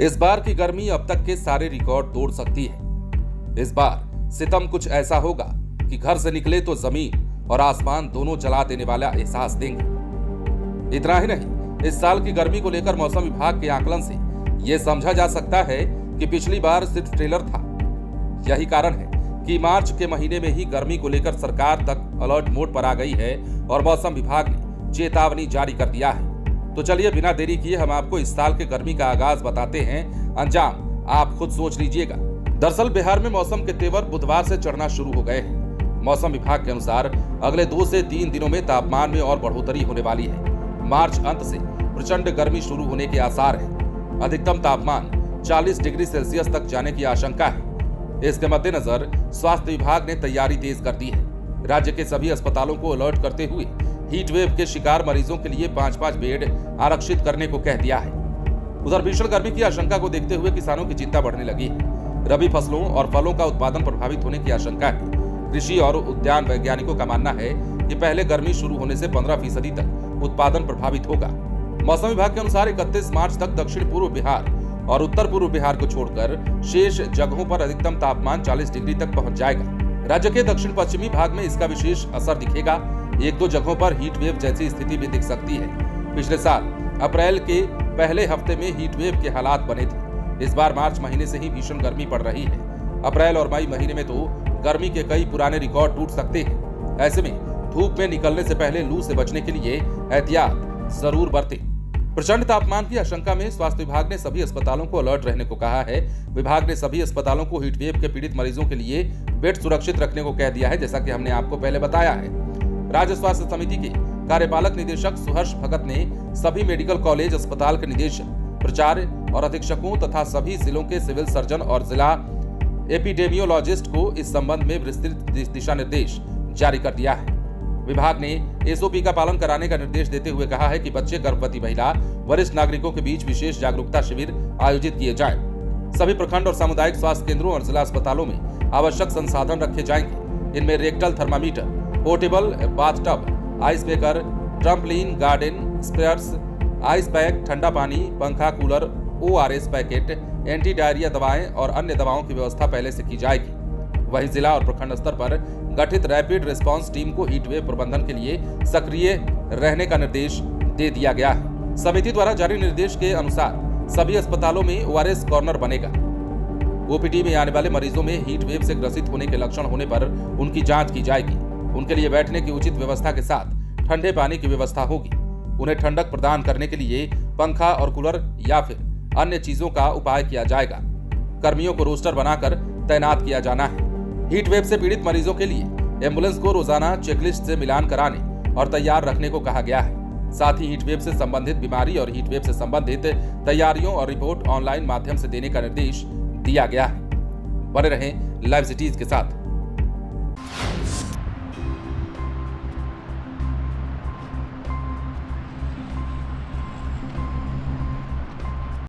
इस बार की गर्मी अब तक के सारे रिकॉर्ड तोड़ सकती है। इस बार सितम कुछ ऐसा होगा कि घर से निकले तो जमीन और आसमान दोनों जला देने वाला एहसास देंगे। इतना ही नहीं, इस साल की गर्मी को लेकर मौसम विभाग के आकलन से यह समझा जा सकता है कि पिछली बार सिर्फ ट्रेलर था। यही कारण है कि मार्च के महीने में ही गर्मी को लेकर सरकार तक अलर्ट मोड पर आ गई है और मौसम विभाग ने चेतावनी जारी कर दिया है। तो चलिए बिना देरी किए हम आपको इस साल के गर्मी का आगाज बताते हैं, अंजाम आप खुद सोच लीजिएगा। दरअसल बिहार में मौसम के तेवर बुधवार से चढ़ना शुरू हो गए हैं। मौसम विभाग के अनुसार अगले 2 से 3 दिनों में तापमान में और बढ़ोतरी होने वाली है। मार्च अंत से प्रचंड गर्मी शुरू होने के आसार हैं। अधिकतम तापमान 40 डिग्री सेल्सियस तक जाने की आशंका है। इसके मद्देनजर स्वास्थ्य विभाग ने तैयारी तेज कर दी है। राज्य के सभी अस्पतालों को अलर्ट करते हुए हीट वेव के शिकार मरीजों के लिए 5-5 बेड आरक्षित करने को कह दिया है। उधर भीषण गर्मी की आशंका को देखते हुए किसानों की चिंता बढ़ने लगी है। रबी फसलों और फलों का उत्पादन प्रभावित होने की आशंका है। कृषि और उद्यान वैज्ञानिकों का मानना है कि पहले गर्मी शुरू होने से 15% तक उत्पादन प्रभावित होगा। मौसम विभाग के अनुसार 31 मार्च तक दक्षिण पूर्व बिहार और उत्तर पूर्व बिहार को छोड़कर शेष जगहों पर अधिकतम तापमान 40 डिग्री तक पहुंच जाएगा। राज्य के दक्षिण पश्चिमी भाग में इसका विशेष असर दिखेगा। 1-2 जगहों पर हीट वेव जैसी स्थिति भी दिख सकती है। पिछले साल अप्रैल के पहले हफ्ते में हीट वेव के हालात बने थे। इस बार मार्च महीने से ही भीषण गर्मी पड़ रही है। अप्रैल और मई महीने में तो गर्मी के कई पुराने रिकॉर्ड टूट सकते हैं। ऐसे में धूप में निकलने से पहले लू से बचने के लिए एहतियात जरूर बरतें। प्रचंड तापमान की आशंका में स्वास्थ्य विभाग ने सभी अस्पतालों को अलर्ट रहने को कहा है। विभाग ने सभी अस्पतालों को हीट वेव के पीड़ित मरीजों के लिए बेड सुरक्षित रखने को कह दिया है, जैसा कि हमने आपको पहले बताया है। राज्य स्वास्थ्य समिति के कार्यपालक निदेशक सुहर्ष भगत ने सभी मेडिकल कॉलेज अस्पताल के निदेशक, प्राचार्य और अधीक्षकों तथा सभी जिलों के सिविल सर्जन और जिला एपिडेमियोलॉजिस्ट को इस संबंध में विस्तृत दिशा निर्देश जारी कर दिया है। विभाग ने एसओपी का पालन कराने का निर्देश देते हुए कहा है कि बच्चे, गर्भवती महिला, वरिष्ठ नागरिकों के बीच विशेष जागरूकता शिविर आयोजित किए जाएं। सभी प्रखंड और सामुदायिक स्वास्थ्य केंद्रों और जिला अस्पतालों में आवश्यक संसाधन रखे जाएंगे। इनमें rectal thermometer, portable bathtub, ice maker, tarpaulin, garden, sprayers, ice pack, ठंडा पानी, पंखा, cooler, ORS packet, anti diarrhoea दवाएं और अन्य दवाओं की व्यवस्था पहले से की जाएगी। वहीं जिला और प्रखंड स्तर पर गठित रैपिड रिस्पांस टीम को हीट वेव प्रबंधन के लिए सक्रिय रहने का निर्देश दे दिया गया है। समिति द्वारा जारी निर्देश के अनुसार सभी अस्पतालों में ORS कॉर्नर बनेगा। OPD में आने वाले मरीजों में हीट वेव से ग्रसित होने के लक्षण होने पर उनकी जांच की जाएगी। उनके लिए बैठने की उचित व्यवस्था के साथ ठंडे पानी की व्यवस्था होगी। उन्हें ठंडक प्रदान करने के लिए पंखा और कूलर या फिर अन्य चीजों का उपाय किया जाएगा। कर्मियों को रोस्टर बनाकर तैनात किया जाना है। हीट वेव से पीड़ित मरीजों के लिए एम्बुलेंस को रोजाना चेकलिस्ट से मिलान कराने और तैयार रखने को कहा गया है। साथ ही हीट वेव से संबंधित बीमारी और हीट वेव से संबंधित तैयारियों और रिपोर्ट ऑनलाइन माध्यम से देने का निर्देश दिया गया है। बने रहें लाइव सिटीज के साथ।